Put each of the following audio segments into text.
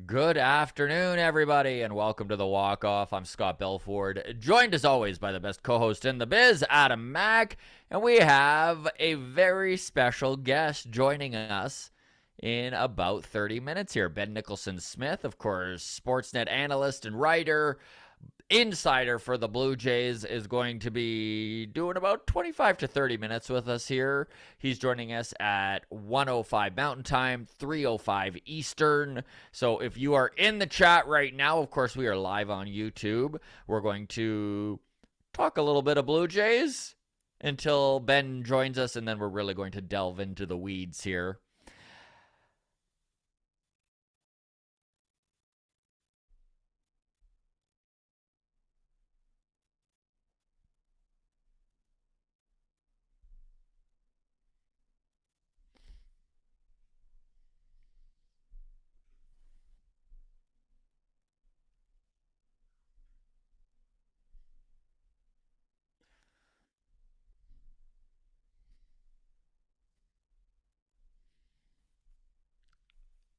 Good afternoon, everybody, and welcome to the Walk Off. I'm Scott Belford, joined as always by the best co-host in the biz, Adam Mack, and we have a very special guest joining us in about 30 minutes here. Ben Nicholson-Smith, of course, Sportsnet analyst and writer, insider for the Blue Jays, is going to be doing about 25 to 30 minutes with us here. He's joining us at 1:05 Mountain Time, 3:05 Eastern. So if you are in the chat right now, of course, we are live on YouTube. We're going to talk a little bit of Blue Jays until Ben joins us, and then we're really going to delve into the weeds here.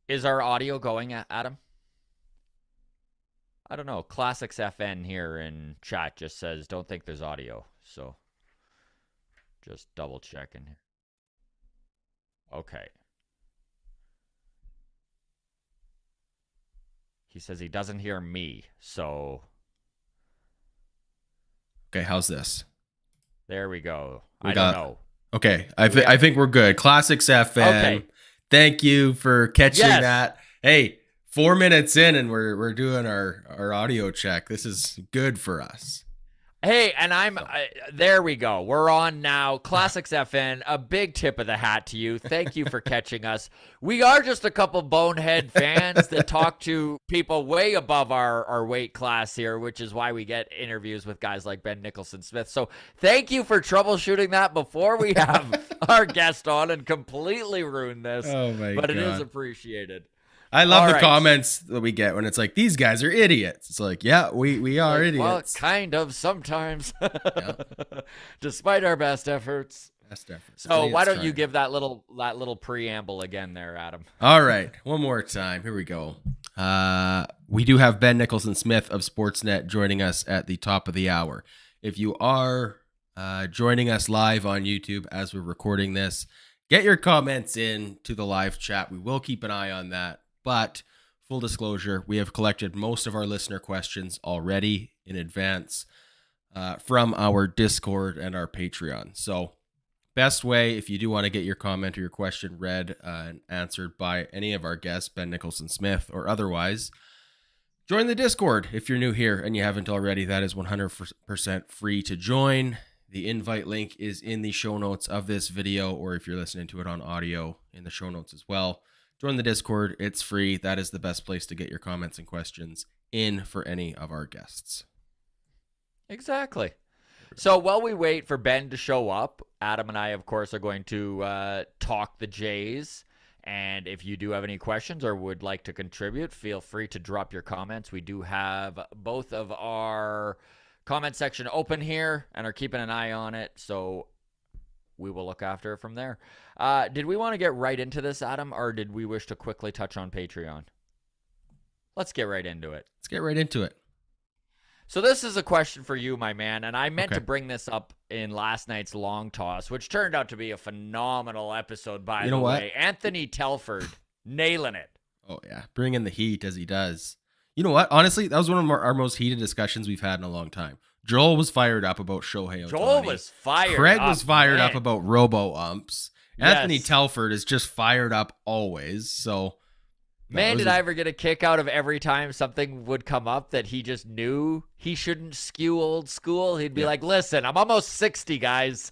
Is our audio going, Adam? I don't know. Classics FN here in chat just says, don't think there's audio. So just double checking here. Okay. He says he doesn't hear me. So Okay, how's this? there we go. I don't know. Okay, I think we're good. Classics FM. Okay. Thank you for catching Yes. that. Hey, 4 minutes in and we're doing our audio check. This is good for us. Hey, and there we go. We're on now. Classics FN, a big tip of the hat to you. Thank you for catching us. We are just a couple bonehead fans that talk to people way above our weight class here, which is why we get interviews with guys like Ben Nicholson-Smith. So thank you for troubleshooting that before we have our guest on and completely ruin this. Oh my But God. it is appreciated. I love All the right. comments that we get when it's like, these guys are idiots. It's like, yeah, we are Well, idiots. kind of sometimes, despite our best efforts. Best efforts. So why don't Idiots you trying. give that little preamble again there, Adam? All right, one more time. Here we go. We do have Ben Nicholson-Smith of Sportsnet joining us at the top of the hour. If you are joining us live on YouTube as we're recording this, get your comments in to the live chat. We will keep an eye on that. But full disclosure, we have collected most of our listener questions already in advance from our Discord and our Patreon. So best way, if you do want to get your comment or your question read and answered by any of our guests, Ben Nicholson-Smith or otherwise, join the Discord if you're new here and you haven't already. That is 100% free to join. The invite link is in the show notes of this video, or if you're listening to it on audio, in the show notes as well. Join the Discord. It's free. That is the best place to get your comments and questions in for any of our guests. Exactly. So while we wait for Ben to show up, Adam and I, of course, are going to talk the Jays. And if you do have any questions or would like to contribute, feel free to drop your comments. We do have both of our comment section open here and are keeping an eye on it. So we will look after it from there. Did we want to get right into this, Adam, or did we wish to quickly touch on Patreon? Let's get right into it. Let's get right into it. So this is a question for you, my man, and I meant Okay. to bring this up in last night's Long Toss, which turned out to be a phenomenal episode, by You the know what? way. Anthony Telford nailing it. Oh, yeah. Bring in the heat as he does. You know what? Honestly, that was one of our most heated discussions we've had in a long time. Joel was fired up about Shohei Ohtani. Joel was fired Craig up, was fired man. up about robo-umps. Anthony Yes. Telford is just fired up always. So, Man, it was did I ever get a kick out of every time something would come up that he just knew he shouldn't skew old school? He'd be Yeah. like, listen, I'm almost 60, guys.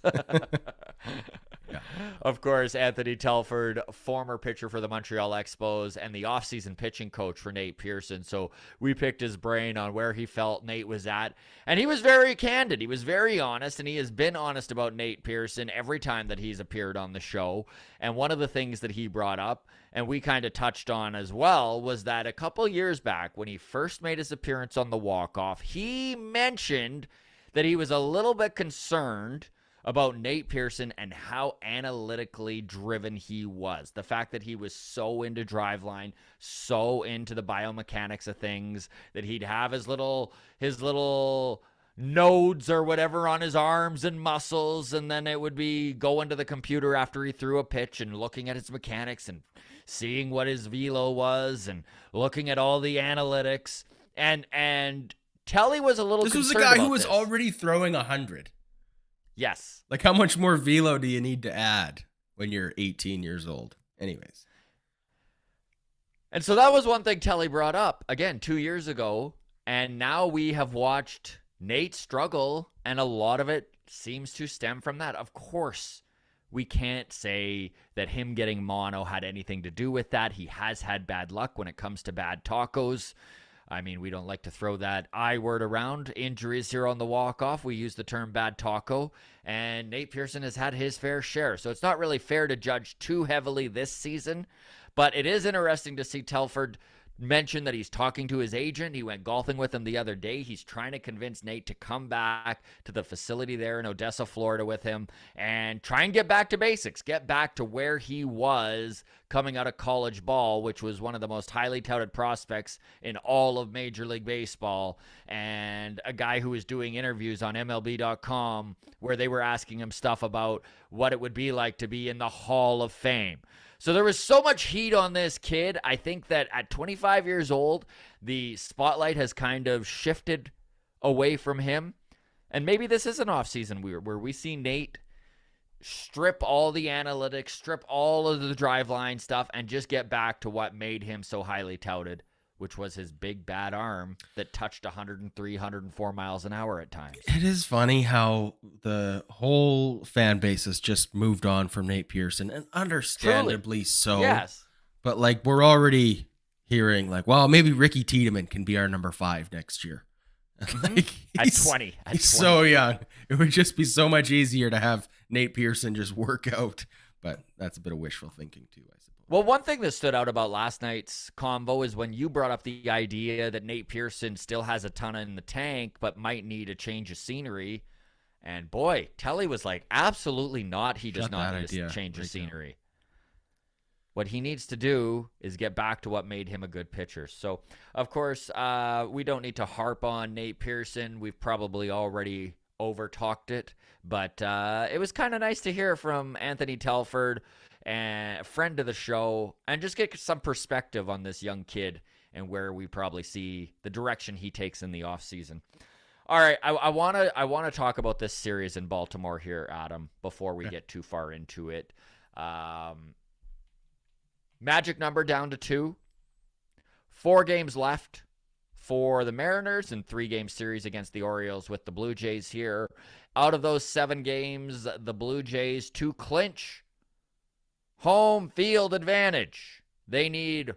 Yeah. Of course, Anthony Telford, former pitcher for the Montreal Expos and the offseason pitching coach for Nate Pearson. So we picked his brain on where he felt Nate was at. And he was very candid. He was very honest, and he has been honest about Nate Pearson every time that he's appeared on the show. And one of the things that he brought up, and we kind of touched on as well, was that a couple years back when he first made his appearance on the walk-off, he mentioned that he was a little bit concerned about Nate Pearson and how analytically driven he was. The fact that he was so into driveline, so into the biomechanics of things, that he'd have his little nodes or whatever on his arms and muscles, and then it would be going to the computer after he threw a pitch and looking at his mechanics and seeing what his velo was and looking at all the analytics. And Telly was a little This was a concerned guy who about was this. already throwing 100. Yes. Like, how much more velo do you need to add when you're 18 years old? Anyways. And so that was one thing Telly brought up, again, 2 years ago. And now we have watched Nate struggle, and a lot of it seems to stem from that. Of course, we can't say that him getting mono had anything to do with that. He has had bad luck when it comes to bad tacos. I mean, we don't like to throw that I word around. Injuries here on the walk-off, we use the term bad taco, and Nate Pearson has had his fair share. So it's not really fair to judge too heavily this season, but it is interesting to see Telford mention that he's talking to his agent. He went golfing with him the other day. He's trying to convince Nate to come back to the facility there in Odessa, Florida with him and try and get back to basics, get back to where he was coming out of college ball, which was one of the most highly touted prospects in all of Major League Baseball, and a guy who was doing interviews on MLB.com where they were asking him stuff about what it would be like to be in the Hall of Fame. So there was so much heat on this kid. I think that at 25 years old, the spotlight has kind of shifted away from him. And maybe this is an offseason where we see Nate strip all the analytics, strip all of the driveline stuff, and just get back to what made him so highly touted, which was his big bad arm that touched 103, 104 miles an hour at times. It is funny how the whole fan base has just moved on from Nate Pearson, and understandably Truly. so. Yes. But like, we're already hearing like, well, maybe Ricky Tiedemann can be our number 5 next year. Like, At 20. He's so young. It would just be so much easier to have Nate Pearson just work out. But that's a bit of wishful thinking too, I suppose. Well, one thing that stood out about last night's convo is when you brought up the idea that Nate Pearson still has a ton in the tank, but might need a change of scenery. And boy, Telly was like, absolutely not. He does not need a change of scenery. What he needs to do is get back to what made him a good pitcher. So, of course, we don't need to harp on Nate Pearson. We've probably already over-talked it. But it was kind of nice to hear from Anthony Telford, and a friend of the show, and just get some perspective on this young kid and where we probably see the direction he takes in the offseason. All right, I want to talk about this series in Baltimore here, Adam, before we get too far into it. Magic number down to 2. 4 games left for the Mariners and 3-game series against the Orioles with the Blue Jays here. Out of those 7 games, the Blue Jays to clinch home field advantage, they need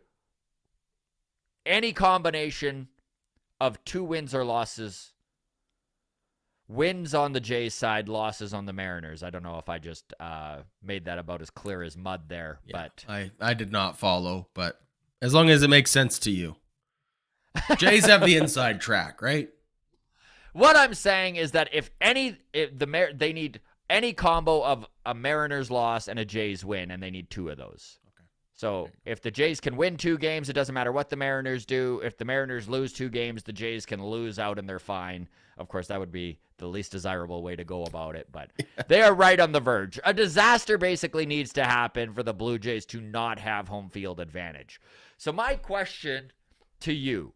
any combination of 2 wins or losses. Wins on the Jays side, losses on the Mariners. I don't know if I just made that about as clear as mud there. Yeah, but I did not follow, but as long as it makes sense to you. Jays have the inside track, right? What I'm saying is that they need any combo of a Mariners loss and a Jays win, and they need 2 of those. Okay. So if the Jays can win 2 games, it doesn't matter what the Mariners do. If the Mariners lose 2 games, the Jays can lose out and they're fine. Of course, that would be the least desirable way to go about it, but they are right on the verge. A disaster basically needs to happen for the Blue Jays to not have home field advantage. So my question to you,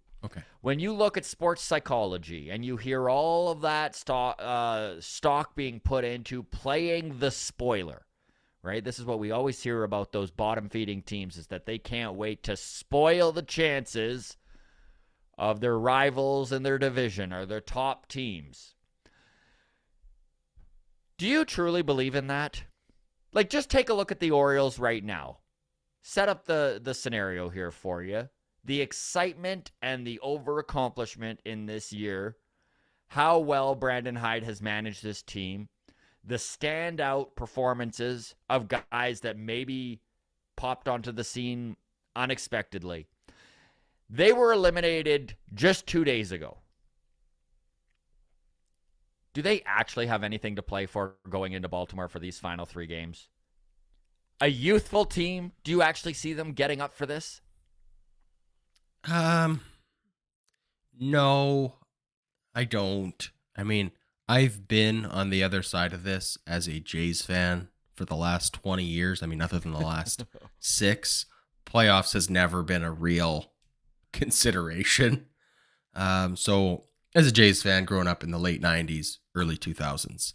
when you look at sports psychology and you hear all of that stock being put into playing the spoiler, right? This is what we always hear about those bottom-feeding teams, is that they can't wait to spoil the chances of their rivals in their division or their top teams. Do you truly believe in that? Like, just take a look at the Orioles right now. Set up the scenario here for you. The excitement and the over-accomplishment in this year, how well Brandon Hyde has managed this team, the standout performances of guys that maybe popped onto the scene unexpectedly. They were eliminated just 2 days ago. do they actually have anything to play for going into Baltimore for these final 3 games? A youthful team, do you actually see them getting up for this? No, I don't. I mean, I've been on the other side of this as a Jays fan for the last 20 years. I mean, other than the last 6, playoffs has never been a real consideration. So as a Jays fan growing up in the late 90s, early 2000s,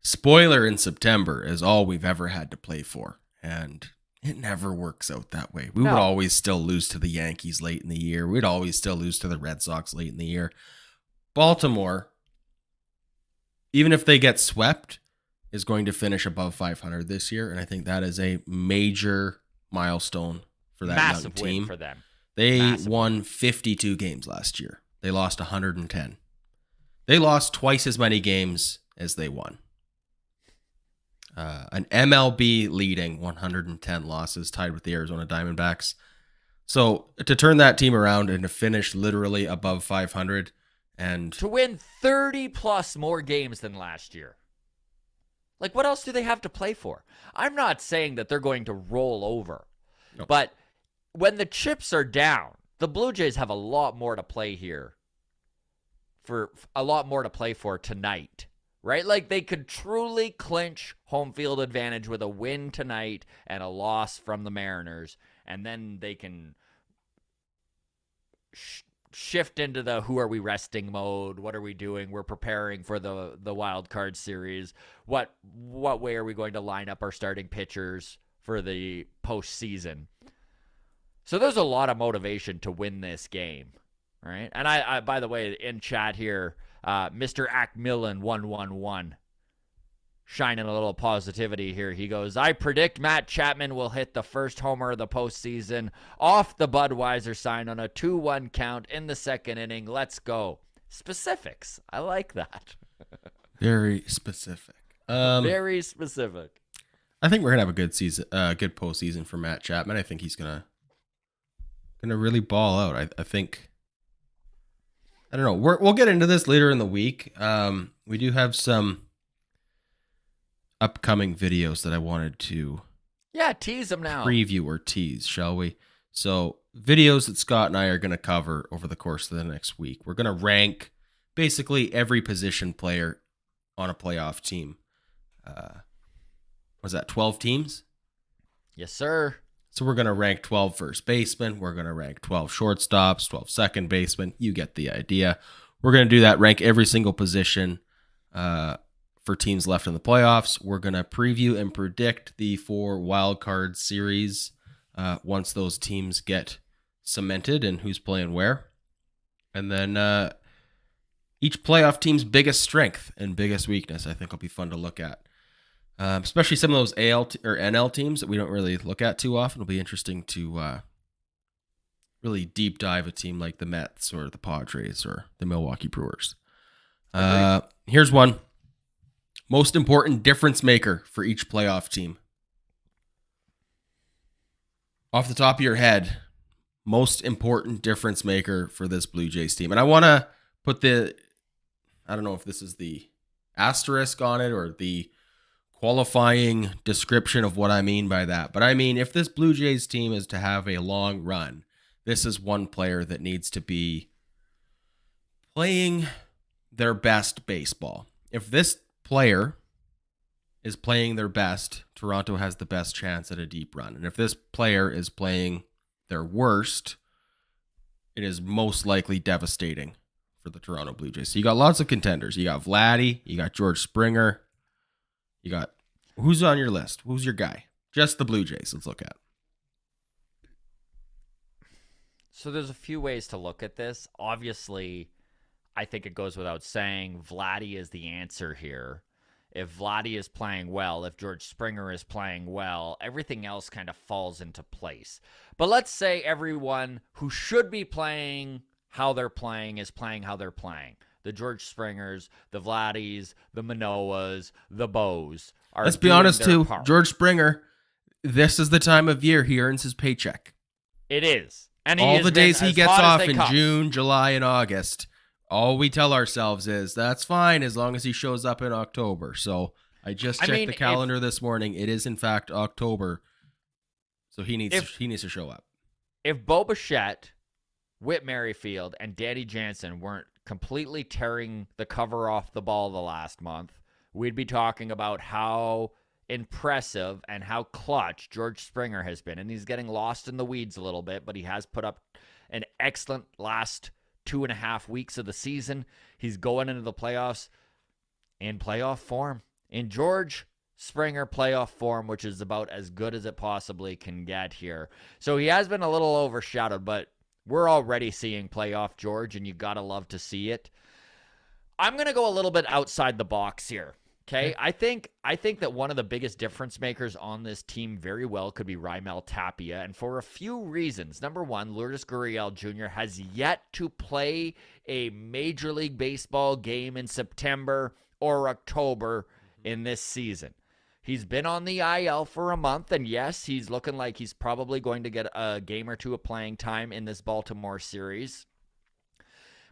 spoiler in September is all we've ever had to play for. And it never works out that way. We would always still lose to the Yankees late in the year. We'd always still lose to the Red Sox late in the year. Baltimore, even if they get swept, is going to finish above 500 this year. And I think that is a major milestone for that Massive young team. win for them. They won 52 games last year. They lost 110. They lost twice as many games as they won. An MLB leading 110 losses, tied with the Arizona Diamondbacks. So to turn that team around and to finish literally above 500 and to win 30 plus more games than last year. Like, what else do they have to play for? I'm not saying that they're going to roll over, but when the chips are down, the Blue Jays have a lot more to play here for tonight. Right? Like, they could truly clinch home field advantage with a win tonight and a loss from the Mariners, and then they can shift into the who are we resting mode. What are we doing? We're preparing for the wild card series. What way are we going to line up our starting pitchers for the postseason? So there's a lot of motivation to win this game, right? And I by the way, in chat here, Mr. Ackmillan 111 shining a little positivity here. He goes, I predict Matt Chapman will hit the first homer of the postseason off the Budweiser sign on a 2-1 count in the second inning. Let's go. Specifics. I like that. very specific. Very specific. I think we're gonna have a good season, good postseason for Matt Chapman. I think he's gonna really ball out. I think. I don't know. We'll get into this later in the week. We do have some upcoming videos that I wanted to tease them now. Preview or tease, shall we? So videos that Scott and I are going to cover over the course of the next week. We're going to rank basically every position player on a playoff team. Was that 12 teams? Yes, sir. So we're going to rank 12 first basemen. We're going to rank 12 shortstops, 12 second basemen. You get the idea. We're going to do that, rank every single position for teams left in the playoffs. We're going to preview and predict the 4 wild card series once those teams get cemented and who's playing where. And then each playoff team's biggest strength and biggest weakness, I think, will be fun to look at. Especially some of those AL or NL teams that we don't really look at too often. It'll be interesting to really deep dive a team like the Mets or the Padres or the Milwaukee Brewers. Here's one. Most important difference maker for each playoff team. Off the top of your head, most important difference maker for this Blue Jays team. And I want to put I don't know if this is the asterisk on it or the qualifying description of what I mean by that. But I mean, if this Blue Jays team is to have a long run, this is one player that needs to be playing their best baseball. If this player is playing their best, Toronto has the best chance at a deep run. And if this player is playing their worst, it is most likely devastating for the Toronto Blue Jays. So you got lots of contenders. You got Vladdy, you got George Springer. You got, who's on your list? Who's your guy? Just the Blue Jays. Let's look at. So there's a few ways to look at this. Obviously, I think it goes without saying Vladdy is the answer here. If Vladdy is playing well, if George Springer is playing well, everything else kind of falls into place. But let's say everyone who should be playing how they're playing is playing how they're playing. The George Springers, the Vladdys, the Manoas, the Bows are. Let's be honest too. Part. George Springer, this is the time of year he earns his paycheck. It is. And all the days he gets off in June, July, and August all we tell ourselves is that's fine as long as he shows up in October. So I just checked the calendar this morning. It is in fact October. So he needs to show up. If Bo Bichette, Whit Merrifield, and Danny Jansen weren't completely tearing the cover off the ball the last month, we'd be talking about how impressive and how clutch George Springer has been. And he's getting lost in the weeds a little bit, but he has put up an excellent last 2.5 weeks of the season. He's going into the playoffs in playoff form. In George Springer playoff form, which is about as good as it possibly can get here. So he has been a little overshadowed, but we're already seeing playoff George, and you got to love to see it. I'm going to go a little bit outside the box here. Okay, I think that one of the biggest difference makers on this team very well could be Raimel Tapia, and for a few reasons. Number one, Lourdes Gurriel Jr. has yet to play a Major League Baseball game in September or October in this season. He's been on the IL for a month, and yes, he's looking like he's probably going to get a game or two of playing time in this Baltimore series.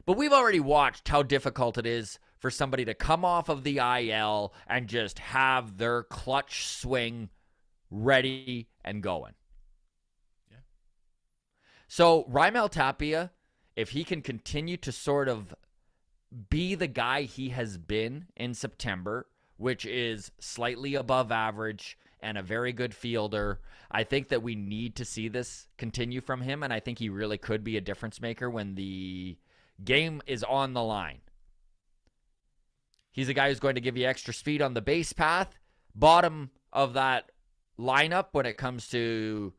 But we've already watched how difficult it is for somebody to come off of the IL and just have their clutch swing ready and going. Yeah. So Raimel Tapia, if he can continue to sort of be the guy he has been in September, which is slightly above average and a very good fielder, I think that we need to see this continue from him, and I think he really could be a difference maker when the game is on the line. He's a guy who's going to give you extra speed on the base path, bottom of that lineup when it comes to,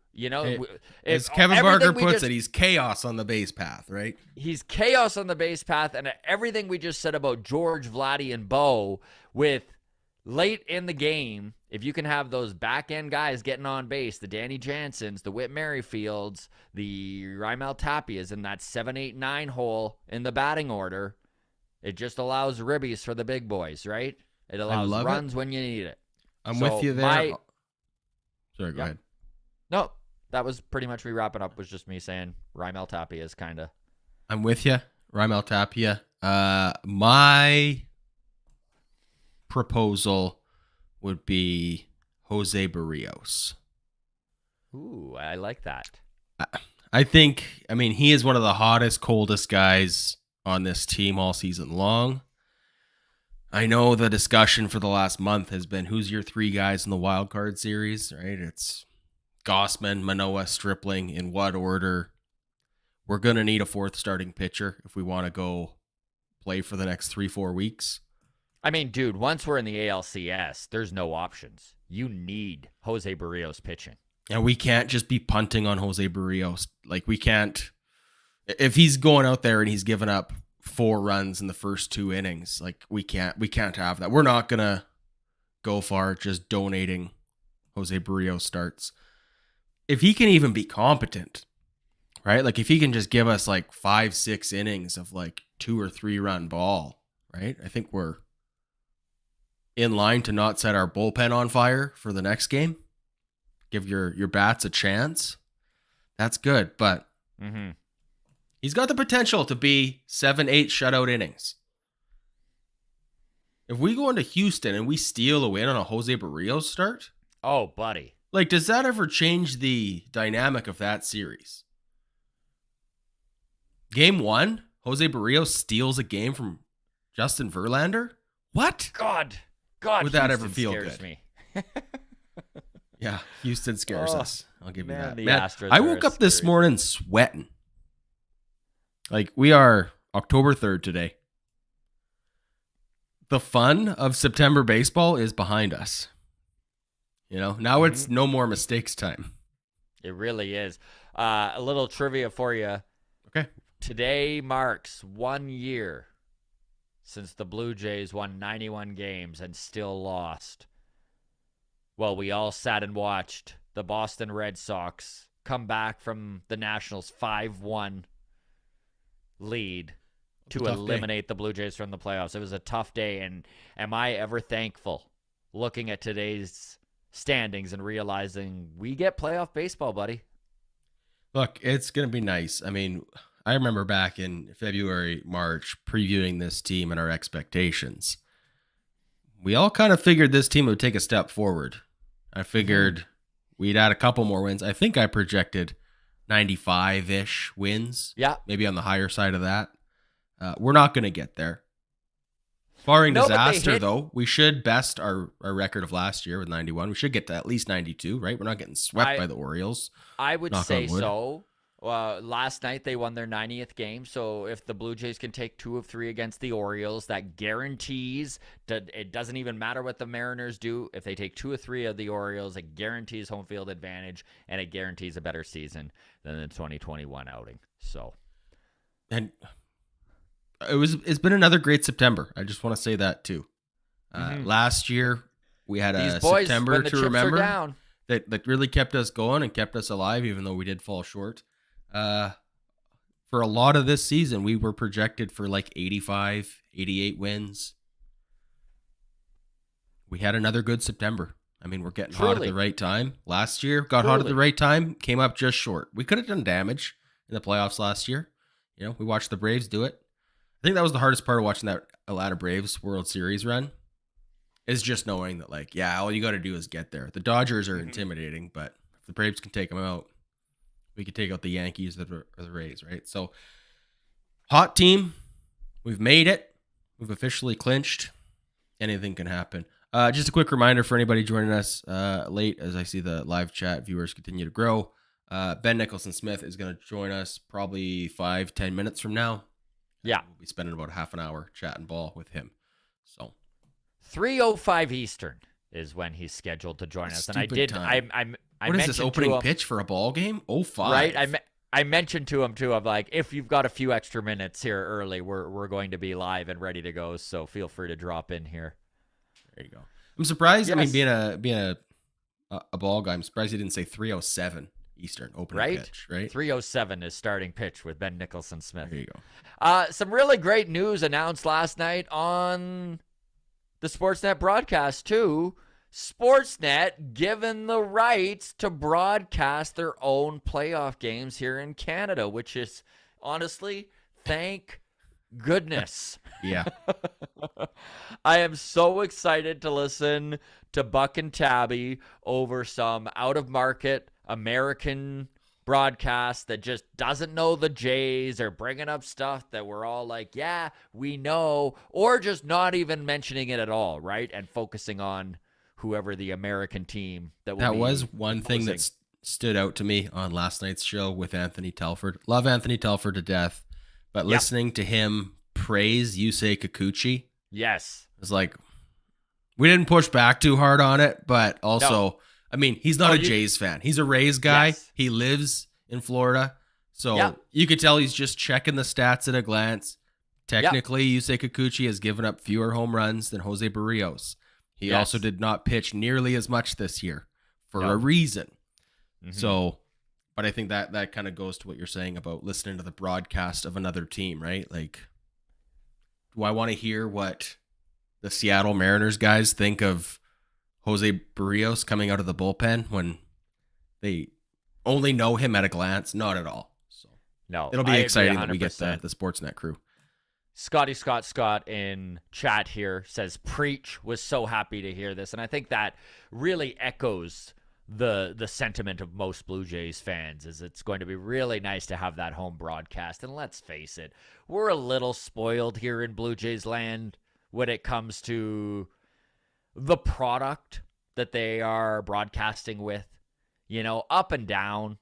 as Kevin Barker puts it, he's chaos on the base path, right? He's chaos on the base path, and everything we just said about George, Vladdy, and Bo, with late in the game, if you can have those back-end guys getting on base, the Danny Jansens, the Whit Merrifields, the Raimel Tapias in that 7, 8, 9 hole in the batting order, it just allows ribbies for the big boys, right? It allows runs when you need it. I'm with you there. Sorry, go ahead. No, that was pretty much me wrapping up. Was just me saying Raimel Tapia is kind of. I'm with you, Raimel Tapia. My proposal would be Jose Barrios. Ooh, I like that. I think, he is one of the hottest, coldest guys on this team all season long. I know the discussion for the last month has been who's your 3 guys in the wild card series, right? It's Gossman, Manoah, Stripling, in what order? We're going to need a 4th starting pitcher if we want to go play for the next 3-4 weeks. Dude, once we're in the ALCS, there's no options. You need Jose Barrios pitching. And we can't just be punting on Jose Barrios. We can't. If he's going out there and he's given up 4 runs in the first 2 innings, we can't have that. We're not going to go far just donating Jose Barrios starts. If he can even be competent, right? If he can just give us 5-6 innings of 2 or 3 run ball, right? I think we're in line to not set our bullpen on fire for the next game. Give your bats a chance. That's good, but he's got the potential to be 7-8 shutout innings. If we go into Houston and we steal a win on a Jose Barrios start, oh, buddy. Does that ever change the dynamic of that series? Game 1, Jose Barrios steals a game from Justin Verlander? What? God, would that ever feel scares good? Me. Yeah, Houston scares us. I'll give you that. The Man, Astros I woke up this morning sweating. We are October 3rd today. The fun of September baseball is behind us. Now it's no more mistakes time. It really is. A little trivia for you. Okay. Today marks 1 year since the Blue Jays won 91 games and still lost. Well, we all sat and watched the Boston Red Sox come back from the Nationals' 5-1 lead to eliminate the Blue Jays from the playoffs. It was a tough day, and am I ever thankful looking at today's standings and realizing we get playoff baseball, buddy. Look, it's going to be nice. I remember back in February, March, previewing this team and our expectations. We all kind of figured this team would take a step forward. I figured we'd add a couple more wins. I think I projected 95-ish wins. Yeah. Maybe on the higher side of that. We're not going to get there. Barring disaster, though, we should best our record of last year with 91. We should get to at least 92, right? We're not getting swept by the Orioles. I would say so. Last night they won their 90th game, so if the Blue Jays can take 2 of 3 against the Orioles, that guarantees that it doesn't even matter what the Mariners do. If they take 2 of 3 of the Orioles, it guarantees home field advantage, and it guarantees a better season than the 2021 outing. So, and it's been another great September. I just want to say that too. Last year we had a September to remember that really kept us going and kept us alive, even though we did fall short. For a lot of this season, we were projected for like 85, 88 wins. We had another good September. I mean, we're getting hot at the right time. Last year, got hot at the right time, came up just short. We could have done damage in the playoffs last year. You know, we watched the Braves do it. I think that was the hardest part of watching that Atlanta Braves World Series run, is just knowing that, like, yeah, all you got to do is get there. The Dodgers are intimidating, but if the Braves can take them out, we could take out the Yankees or the Rays, right? So, hot team. We've made it. We've officially clinched. Anything can happen. Just a quick reminder for anybody joining us late, as I see the live chat viewers continue to grow. Ben Nicholson-Smith is going to join us probably 5-10 minutes from now. Yeah. We'll be spending about half an hour chatting ball with him. So 3:05 Eastern is when he's scheduled to join us. And I did time. I what is mentioned this opening pitch for a ball game? 05. Right? I mentioned to him too, I'm like, if you've got a few extra minutes here early, we're going to be live and ready to go, so feel free to drop in here. There you go. I'm surprised. Yes. I mean, being a ball guy, I'm surprised he didn't say 3:07 Eastern opening pitch, right? 3:07 is starting pitch with Ben Nicholson-Smith. There you go. Some really great news announced last night on the Sportsnet broadcast too. Sportsnet given the rights to broadcast their own playoff games here in Canada, which is honestly, thank goodness. Yeah. I am so excited to listen to Buck and Tabby over some out-of-market American broadcast that just doesn't know the Jays, or bringing up stuff that we're all like, yeah, we know, or just not even mentioning it at all, right? And focusing on whoever the American team that was one thing that stood out to me on last night's show with Anthony Telford. Love Anthony Telford to death, but listening to him praise Yusei Kikuchi, yes, it was like, we didn't push back too hard on it, but also, no. I mean, he's not a Jays fan. He's a Rays guy. Yes. He lives in Florida. So you could tell he's just checking the stats at a glance. Technically, Yusei Kikuchi has given up fewer home runs than Jose Barrios. He also did not pitch nearly as much this year for a reason. So, but I think that kind of goes to what you're saying about listening to the broadcast of another team, right? Like, do I want to hear what the Seattle Mariners guys think of Jose Barrios coming out of the bullpen when they only know him at a glance? Not at all. So no, it'll be exciting that we get the Sportsnet crew. Scott in chat here says, preach, was so happy to hear this. And I think that really echoes the sentiment of most Blue Jays fans, is it's going to be really nice to have that home broadcast. And let's face it, we're a little spoiled here in Blue Jays land when it comes to the product that they are broadcasting with. You know, up and down,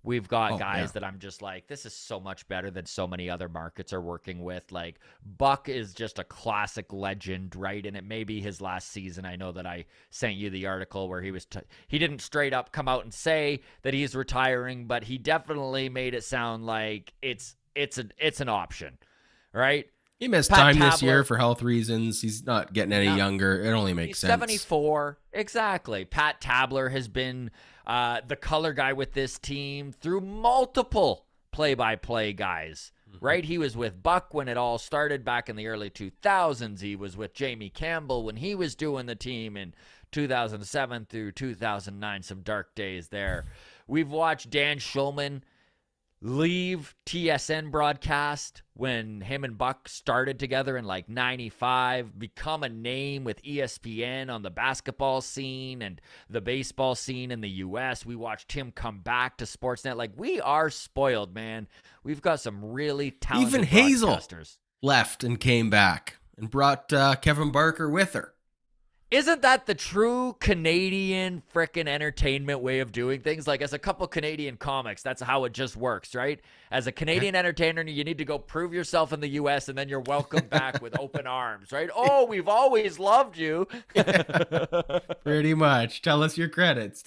we've got guys that I'm just like, this is so much better than so many other markets are working with. Like, Buck is just a classic legend, right? And it may be his last season. I know that I sent you the article where he didn't straight up come out and say that he's retiring, but he definitely made it sound like it's an option, right? He missed time this year for health reasons. He's not getting any younger. It only makes sense. 74. Exactly. Pat Tabler has been the color guy with this team through multiple play-by-play guys, right? He was with Buck when it all started back in the early 2000s. He was with Jamie Campbell when he was doing the team in 2007 through 2009. Some dark days there. We've watched Dan Schulman leave TSN broadcast when him and Buck started together in like 95, become a name with ESPN on the basketball scene and the baseball scene in the US. We watched him come back to Sportsnet. Like, we are spoiled, man. We've got some really talented Even Hazel broadcasters. left and came back and brought Kevin Barker with her. Isn't that the true Canadian frickin' entertainment way of doing things? Like, as a couple Canadian comics, that's how it just works, right? As a Canadian entertainer, you need to go prove yourself in the U.S., and then you're welcomed back with open arms, right? Oh, we've always loved you. Pretty much. Tell us your credits.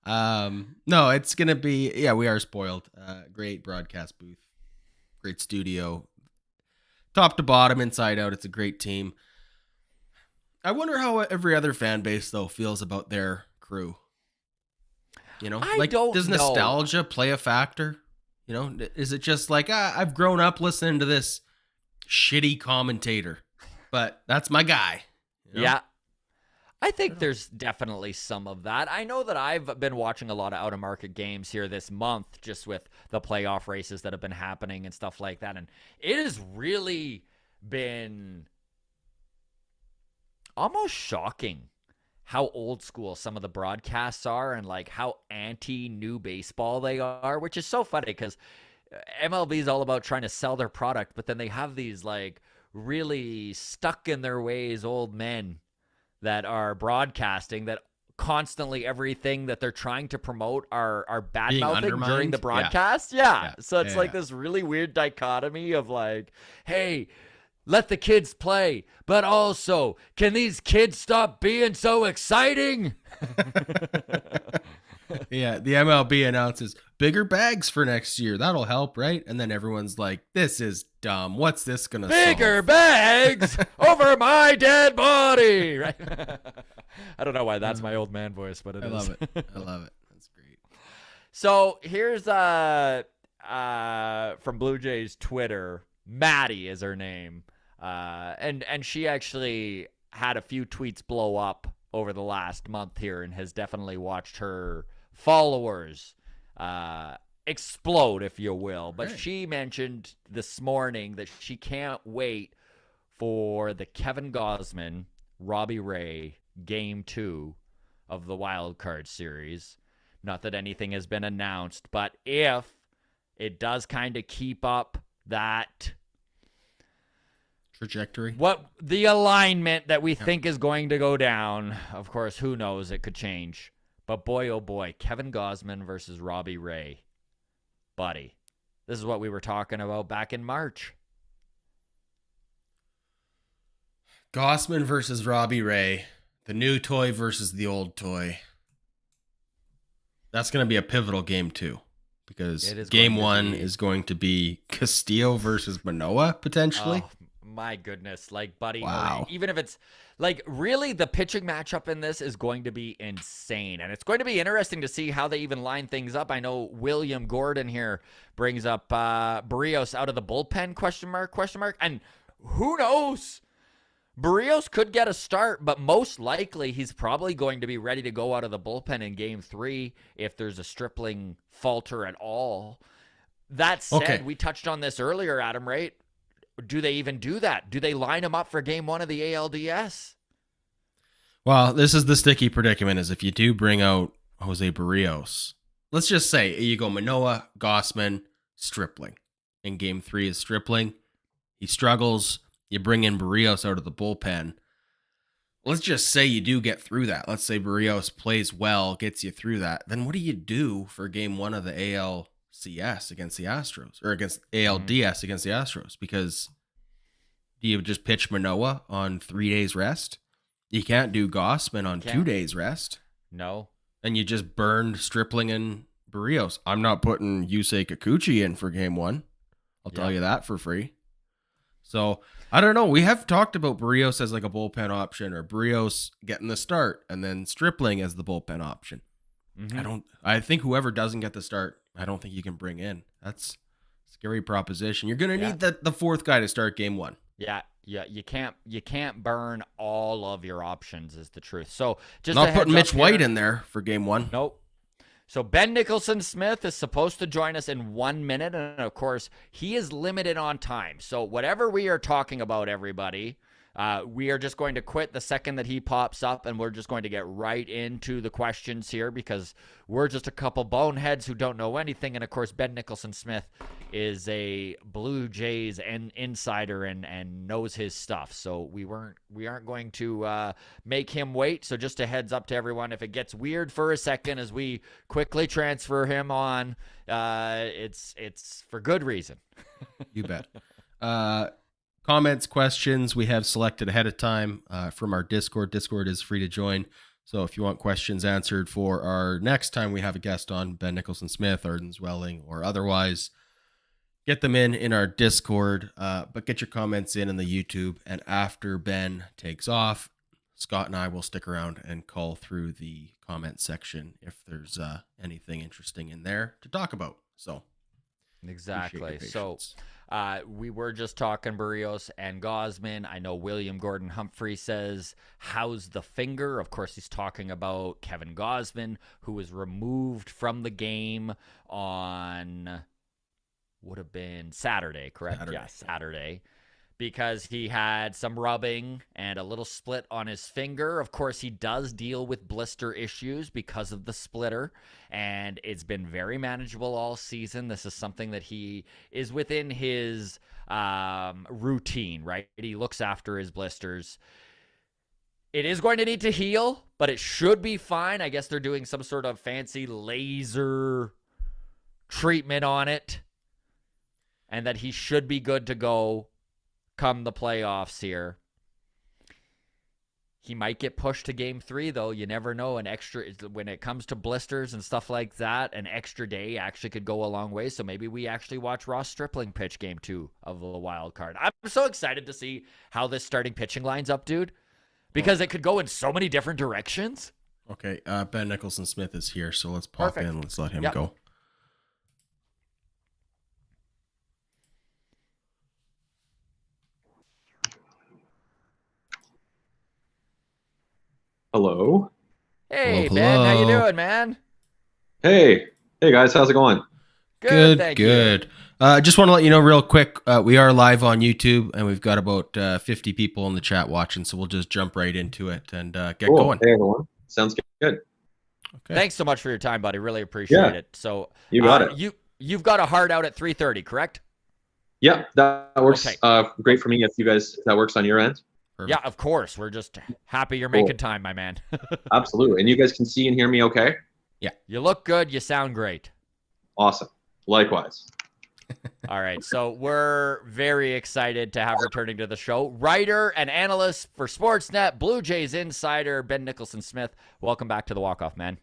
No, it's going to be, we are spoiled. Great broadcast booth. Great studio. Top to bottom, inside out, it's a great team. I wonder how every other fan base, though, feels about their crew. You know, does nostalgia play a factor? You know, is it just like, I've grown up listening to this shitty commentator, but that's my guy. You know? Yeah. I think there's definitely some of that. I know that I've been watching a lot of out-of-market games here this month, just with the playoff races that have been happening and stuff like that. And it has really been almost shocking how old school some of the broadcasts are and like how anti-new baseball they are, which is so funny because MLB is all about trying to sell their product, but then they have these like really stuck in their ways old men that are broadcasting that constantly everything that they're trying to promote are bad-mouthing during the broadcast. Yeah. So it's like this really weird dichotomy of like, hey, let the kids play, but also, can these kids stop being so exciting? Yeah, the MLB announces bigger bags for next year. That'll help, right? And then everyone's like, this is dumb. What's this going to solve? Bigger bags over my dead body, right? I don't know why that's my old man voice, but I love it. I love it. That's great. So here's from Blue Jays Twitter. Maddie is her name. And she actually had a few tweets blow up over the last month here and has definitely watched her followers explode, if you will. But she mentioned this morning that she can't wait for the Kevin Gausman, Robbie Ray Game 2 of the Wild Card Series. Not that anything has been announced, but if it does kind of keep up that trajectory, what the alignment that we think is going to go down, of course, who knows, it could change. But boy, oh boy, Kevin Gausman versus Robbie Ray. Buddy, this is what we were talking about back in March. Gausman versus Robbie Ray, the new toy versus the old toy. That's going to be a pivotal game too, because game 1 is going to be Castillo versus Manoah potentially. Oh, my goodness, like, buddy, wow. Even if it's like, really, the pitching matchup in this is going to be insane, and it's going to be interesting to see how they even line things up. I know William Gordon here brings up Barrios out of the bullpen, question mark, and who knows? Barrios could get a start, but most likely he's probably going to be ready to go out of the bullpen in Game 3 if there's a Stripling falter at all. That said, we touched on this earlier, Adam, right? Do they even do that? Do they line him up for Game 1 of the ALDS? Well, this is the sticky predicament, is if you do bring out Jose Barrios, let's just say you go Manoah, Gausman, Stripling. In Game 3 is Stripling. He struggles. You bring in Barrios out of the bullpen. Let's just say you do get through that. Let's say Barrios plays well, gets you through that. Then what do you do for Game 1 of the ALCS against the Astros? Or against ALDS against the Astros? Because do you just pitch Manoah on 3 days rest? You can't do Gausman on 2 days rest. No. And you just burned Stripling and Barrios. I'm not putting Yusei Kikuchi in for Game 1. I'll tell you that for free. So, I don't know. We have talked about Barrios as like a bullpen option, or Barrios getting the start and then Stripling as the bullpen option. Mm-hmm. I think whoever doesn't get the start, I don't think you can bring in. That's a scary proposition. You're going to need the fourth guy to start Game 1. Yeah. You can't burn all of your options, is the truth. So just not putting Mitch White in there for Game 1. Nope. So Ben Nicholson-Smith is supposed to join us in 1 minute, and of course, he is limited on time. So whatever we are talking about, everybody, we are just going to quit the second that he pops up, and we're just going to get right into the questions here because we're just a couple boneheads who don't know anything. And of course, Ben Nicholson-Smith is a Blue Jays insider and knows his stuff. So we aren't going to make him wait. So just a heads up to everyone, if it gets weird for a second as we quickly transfer him on, it's for good reason. You bet. Comments, questions we have selected ahead of time from our Discord. Discord is free to join. So if you want questions answered for our next time we have a guest on, Ben Nicholson-Smith, Arden Zwelling, or otherwise, get them in our Discord. But get your comments in the YouTube. And after Ben takes off, Scott and I will stick around and call through the comment section if there's anything interesting in there to talk about. So exactly. So we were just talking Barrios and Gosman. I know William Gordon Humphrey says, how's the finger? Of course, he's talking about Kevin Gosman, who was removed from the game on, would have been Saturday, correct? Saturday. Yeah, Saturday. Because he had some rubbing and a little split on his finger. Of course, he does deal with blister issues because of the splitter, and it's been very manageable all season. This is something that he is within his routine, right? He looks after his blisters. It is going to need to heal, but it should be fine. I guess they're doing some sort of fancy laser treatment on it, and that he should be good to go come the playoffs here. He might get pushed to game 3, though. You never know. When it comes to blisters and stuff like that, an extra day actually could go a long way. So maybe we actually watch Ross Stripling pitch game 2 of the wild card. I'm so excited to see how this starting pitching lines up, dude, because it could go in so many different directions. Okay, Ben Nicholson-Smith is here, so let's pop in. Let's let him go. Hello. Hey, Hello, Ben, how you hello. doing, man? Hey guys, how's it going? Good, thank you. Just want to let you know real quick, we are live on YouTube, and we've got about 50 people in the chat watching, so we'll just jump right into it and get going. Hey, everyone. Sounds good. Okay. Thanks so much for your time, buddy. Really appreciate it. So You got it. You've got a hard out at 3:30, correct? Yeah, that works Okay. great for me if that works on your end. Perfect. Yeah, of course. We're just happy you're making time, my man. Absolutely. And you guys can see and hear me okay? You look good. You sound great. Awesome. Likewise. All right. So we're very excited to have returning to the show, writer and analyst for Sportsnet, Blue Jays insider, Ben Nicholson-Smith. Welcome back to the Walk-Off, man.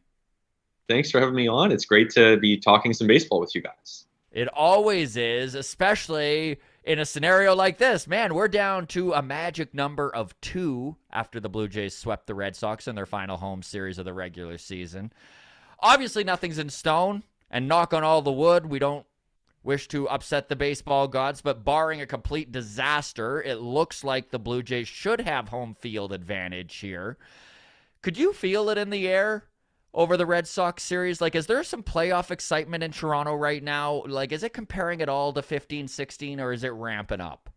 Thanks for having me on. It's great to be talking some baseball with you guys. It always is, especially in a scenario like this. Man, we're down to a magic number of 2 after the Blue Jays swept the Red Sox in their final home series of the regular season. Obviously, nothing's in stone, and knock on all the wood, we don't wish to upset the baseball gods, but barring a complete disaster, it looks like the Blue Jays should have home field advantage here. Could you feel it in the air over the Red Sox series? Like, is there some playoff excitement in Toronto right now? Like, is it comparing at all to 15-16, or is it ramping up?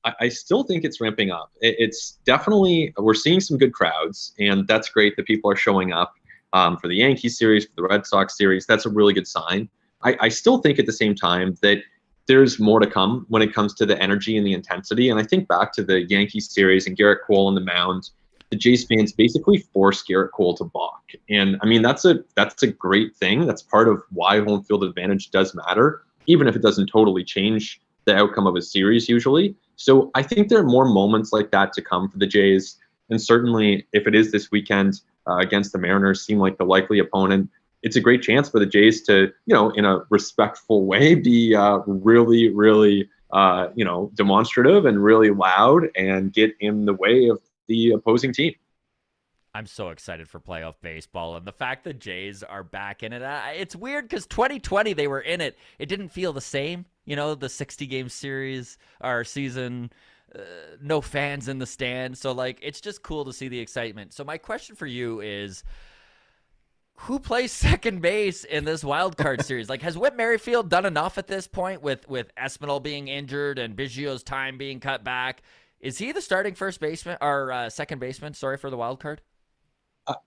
I still think it's ramping up. It's definitely, we're seeing some good crowds, and that's great that people are showing up for the Yankees series, for the Red Sox series. That's a really good sign. I still think at the same time that there's more to come when it comes to the energy and the intensity. And I think back to the Yankees series and Garrett Cole on the mound. The Jays fans basically forced Garrett Cole to balk. And I mean, that's a great thing. That's part of why home field advantage does matter, even if it doesn't totally change the outcome of a series usually. So I think there are more moments like that to come for the Jays. And certainly if it is this weekend against the Mariners, seem like the likely opponent, it's a great chance for the Jays to, in a respectful way, be really, really, demonstrative and really loud and get in the way of the opposing team. I'm so excited for playoff baseball, and the fact that Jays are back in it. It's weird because 2020 they were in it. It didn't feel the same, the 60-game series or season, no fans in the stands. So, it's just cool to see the excitement. So my question for you is, who plays second base in this wild card series? Like, has Whit Merrifield done enough at this point with Espinal being injured and Biggio's time being cut back? Is he the starting first baseman or second baseman? Sorry, for the wild card.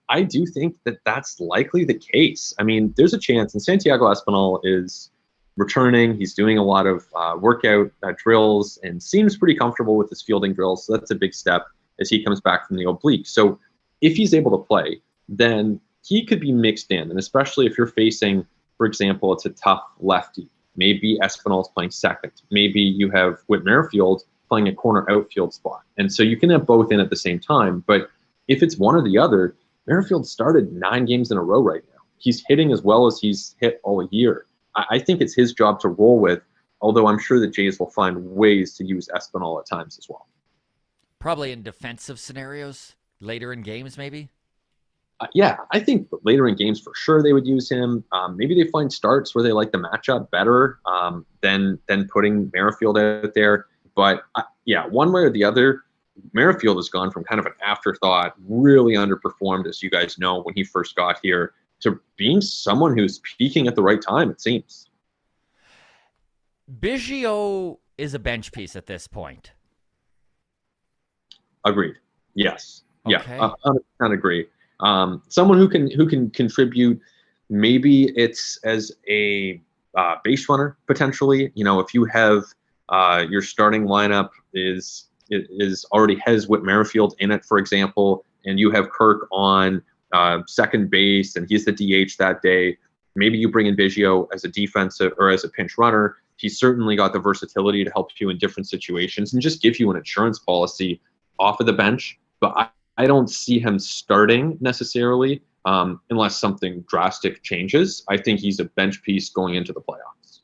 I do think that that's likely the case. I mean, there's a chance, and Santiago Espinal is returning. He's doing a lot of workout drills and seems pretty comfortable with his fielding drills. So that's a big step as he comes back from the oblique. So if he's able to play, then he could be mixed in. And especially if you're facing, for example, it's a tough lefty. Maybe Espinal is playing second. Maybe you have Whit Merrifield playing a corner outfield spot. And so you can have both in at the same time. But if it's one or the other, Merrifield started 9 games in a row right now. He's hitting as well as he's hit all year. I think it's his job to roll with, although I'm sure the Jays will find ways to use Espinal at times as well. Probably in defensive scenarios, later in games maybe? Yeah, I think later in games for sure they would use him. Maybe they find starts where they like the matchup better than putting Merrifield out there. But yeah, one way or the other, Merrifield has gone from kind of an afterthought, really underperformed, as you guys know, when he first got here, to being someone who's peaking at the right time, it seems. Biggio is a bench piece at this point. Agreed. Yes. Okay. Yeah. 100% agree. Someone who can contribute. Maybe it's as a base runner potentially. You know, if you have your starting lineup is already has Whit Merrifield in it, for example, and you have Kirk on second base and he's the DH that day. Maybe you bring in Biggio as a defensive or as a pinch runner. He's certainly got the versatility to help you in different situations and just give you an insurance policy off of the bench. But I don't see him starting necessarily unless something drastic changes. I think he's a bench piece going into the playoffs.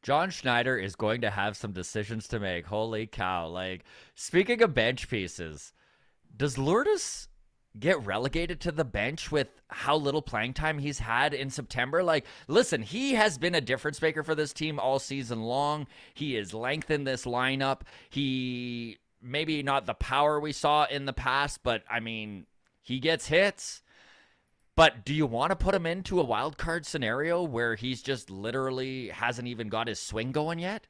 John Schneider is going to have some decisions to make. Holy cow. Like, speaking of bench pieces, does Lourdes get relegated to the bench with how little playing time he's had in September? Like, listen, he has been a difference maker for this team all season long. He has lengthened this lineup. He maybe not the power we saw in the past, but I mean, he gets hits. But do you want to put him into a wild card scenario where he's just literally hasn't even got his swing going yet?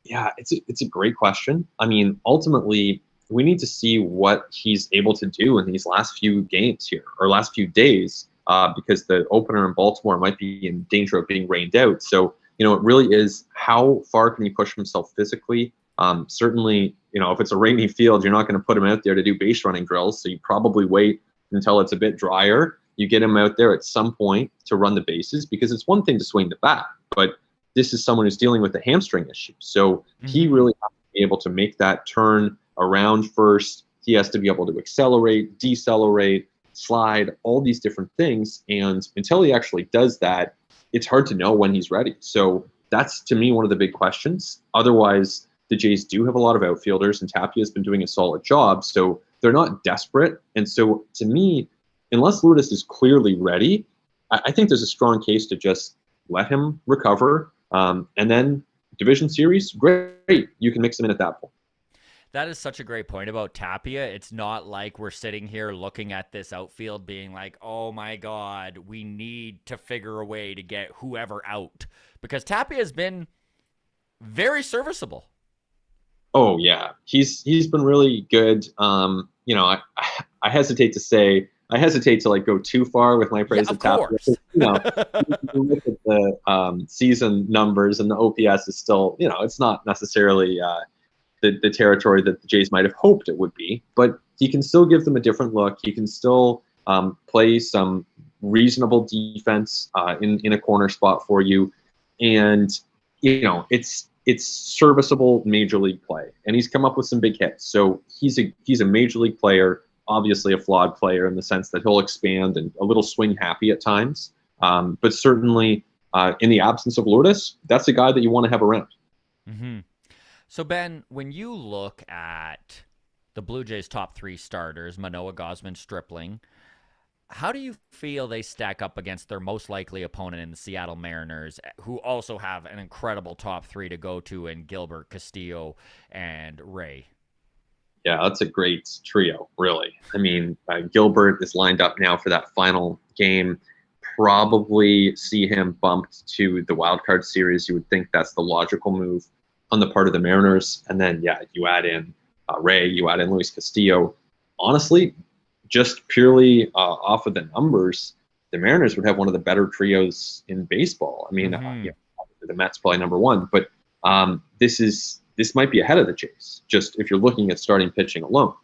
Yeah, it's a great question. I mean, ultimately, we need to see what he's able to do in these last few games here or last few days because the opener in Baltimore might be in danger of being rained out. So, you know, it really is how far can he push himself physically? Certainly, you know, if it's a rainy field, you're not going to put him out there to do base running drills. So you probably wait until it's a bit drier. You get him out there at some point to run the bases because it's one thing to swing the bat, but this is someone who's dealing with a hamstring issue. So he really has to be able to make that turn around first. He has to be able to accelerate, decelerate, slide, all these different things. And until he actually does that, it's hard to know when he's ready. So that's, to me, one of the big questions. Otherwise, the Jays do have a lot of outfielders, and Tapia has been doing a solid job. So they're not desperate. And so, to me, unless Lourdes is clearly ready, I think there's a strong case to just let him recover. And then division series, great. You can mix him in at that point. That is such a great point about Tapia. It's not like we're sitting here looking at this outfield being like, oh my God, we need to figure a way to get whoever out. Because Tapia has been very serviceable. Oh, yeah. He's been really good. You know, I hesitate to like go too far with my praise of Tapia. You know, you look at the season numbers and the OPS is still, you know, it's not necessarily the territory that the Jays might have hoped it would be, but he can still give them a different look. He can still play some reasonable defense in a corner spot for you. And, you know, it's serviceable major league play. And he's come up with some big hits. So he's a major league player, obviously a flawed player in the sense that he'll expand and a little swing happy at times. But certainly in the absence of Lourdes, that's a guy that you want to have around. Mm-hmm. So, Ben, when you look at the Blue Jays' top 3 starters, Manoah, Gausman, Stripling, how do you feel they stack up against their most likely opponent in the Seattle Mariners, who also have an incredible top 3 to go to in Gilbert, Castillo, and Ray? Yeah, that's a great trio, really. I mean, Gilbert is lined up now for that final game. Probably see him bumped to the wild card series. You would think that's the logical move on the part of the Mariners. And then, yeah, you add in Ray, you add in Luis Castillo. Honestly, just purely off of the numbers, the Mariners would have one of the better trios in baseball. I mean, the Mets probably number one, but this might be ahead of the Jays. Just if you're looking at starting pitching alone,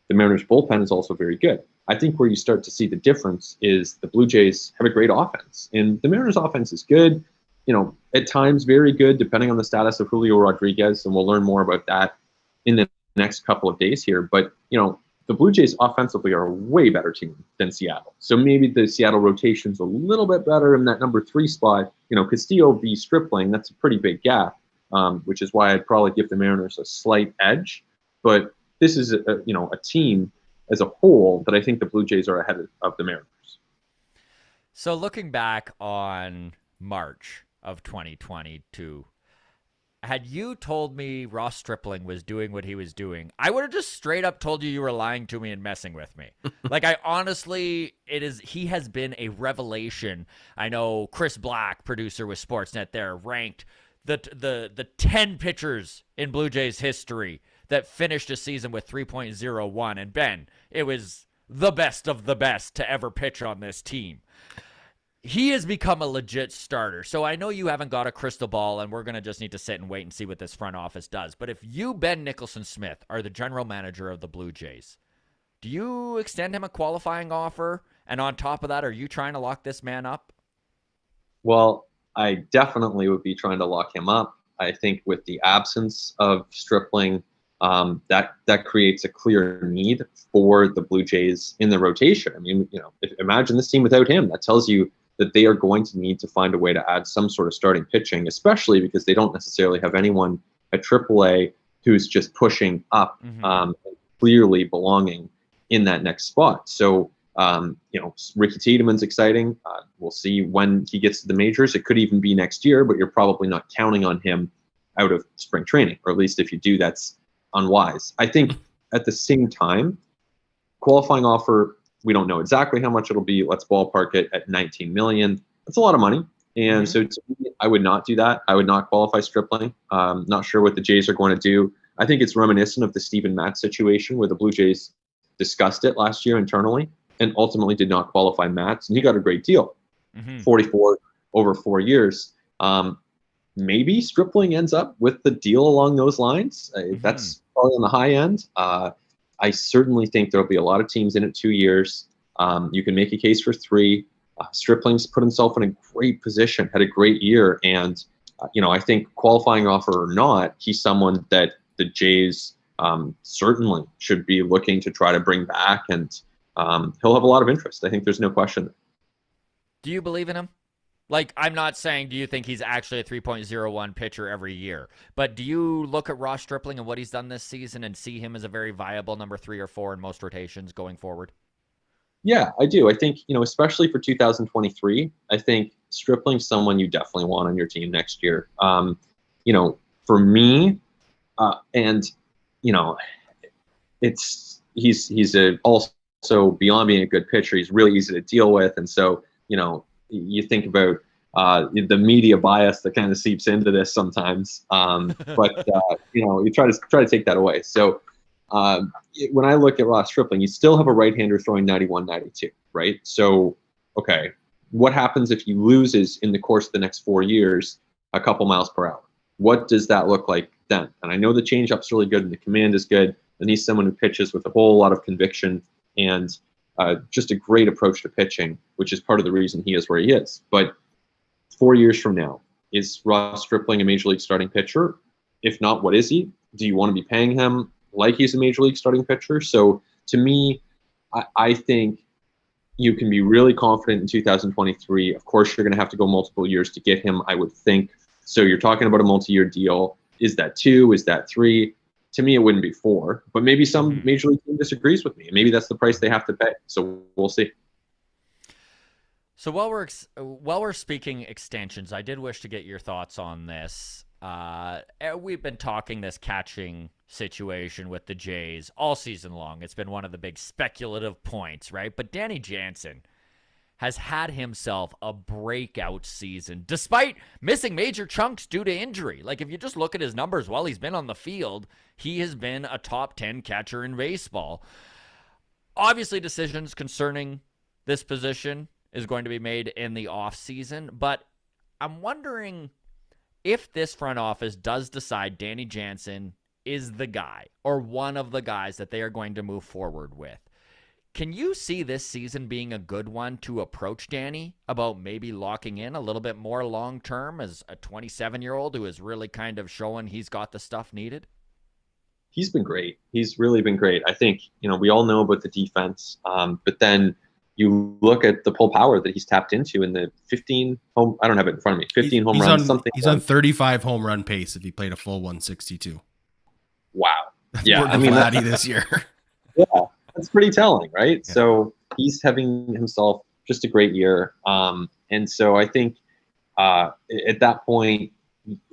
the Mariners bullpen is also very good. I think where you start to see the difference is the Blue Jays have a great offense, and the Mariners offense is good. At times very good, depending on the status of Julio Rodriguez, and we'll learn more about that in the next couple of days here. But the Blue Jays offensively are a way better team than Seattle. So maybe the Seattle rotation's a little bit better in that number 3 spot. Castillo v. Stripling, that's a pretty big gap, which is why I'd probably give the Mariners a slight edge. But this is a team as a whole that I think the Blue Jays are ahead of the Mariners. So looking back on March of 2022, had you told me Ross Stripling was doing what he was doing, I would have just straight up told you were lying to me and messing with me. Like, I honestly, he has been a revelation. I know Chris Black, producer with Sportsnet there, ranked the 10 pitchers in Blue Jays history that finished a season with 3.01. And Ben, it was the best of the best to ever pitch on this team. He has become a legit starter. So I know you haven't got a crystal ball, and we're going to just need to sit and wait and see what this front office does. But if you, Ben Nicholson-Smith, are the general manager of the Blue Jays, do you extend him a qualifying offer? And on top of that, are you trying to lock this man up? Well, I definitely would be trying to lock him up. I think with the absence of Stripling, that creates a clear need for the Blue Jays in the rotation. I mean, imagine this team without him. That tells you that they are going to need to find a way to add some sort of starting pitching, especially because they don't necessarily have anyone at AAA who's just pushing up, clearly belonging in that next spot. So, Ricky Tiedemann's exciting. We'll see when he gets to the majors. It could even be next year, but you're probably not counting on him out of spring training, or at least if you do, that's unwise. I think at the same time, qualifying offer, we don't know exactly how much it'll be. Let's ballpark it at $19 million. That's a lot of money. And so to me, I would not do that. I would not qualify Stripling. Not sure what the Jays are going to do. I think it's reminiscent of the Steven Matz situation where the Blue Jays discussed it last year internally and ultimately did not qualify Matz. And he got a great deal, 44 over 4 years. Maybe Stripling ends up with the deal along those lines. That's probably on the high end. I certainly think there'll be a lot of teams in it 2 years. You can make a case for 3. Stripling's put himself in a great position, had a great year. And, I think qualifying offer or not, he's someone that the Jays certainly should be looking to try to bring back. And he'll have a lot of interest. I think there's no question. Do you believe in him? Like, I'm not saying do you think he's actually a 3.01 pitcher every year, but do you look at Ross Stripling and what he's done this season and see him as a very viable number 3 or 4 in most rotations going forward? Yeah, I do. I think, especially for 2023, I think Stripling's someone you definitely want on your team next year. For me, he's also beyond being a good pitcher, he's really easy to deal with. And so, you think about the media bias that kind of seeps into this sometimes, but you try to take that away. So when I look at Ross Stripling, you still have a right-hander throwing 91, 92, right? So, okay, what happens if he loses in the course of the next 4 years a couple miles per hour? What does that look like then? And I know the changeup's really good and the command is good, and he's someone who pitches with a whole lot of conviction and just a great approach to pitching, which is part of the reason he is where he is. But 4 years from now, is Ross Stripling a major league starting pitcher? If not, what is he? Do you want to be paying him like he's a major league starting pitcher? So to me, I think you can be really confident in 2023. Of course, you're going to have to go multiple years to get him, I would think. So you're talking about a multi-year deal. Is that 2? Is that 3? To me, it wouldn't be 4, but maybe some major league team disagrees with me. Maybe that's the price they have to pay. So we'll see. So while we're speaking extensions, I did wish to get your thoughts on this. We've been talking this catching situation with the Jays all season long. It's been one of the big speculative points, right? But Danny Jansen has had himself a breakout season despite missing major chunks due to injury. Like, if you just look at his numbers while he's been on the field, he has been a top 10 catcher in baseball. Obviously, decisions concerning this position is going to be made in the offseason, but I'm wondering if this front office does decide Danny Jansen is the guy or one of the guys that they are going to move forward with. Can you see this season being a good one to approach Danny about maybe locking in a little bit more long-term as a 27-year-old who is really kind of showing he's got the stuff needed? He's been great. He's really been great. I think, we all know about the defense, but then you look at the pull power that he's tapped into in the 15 home. I don't have it in front of me. 15 home runs, something. He's on 35 home run pace if he played a full 162. Wow. Yeah. I mean, Vladdy this year. Yeah. That's pretty telling, right? Yeah. So he's having himself just a great year. And so I think at that point,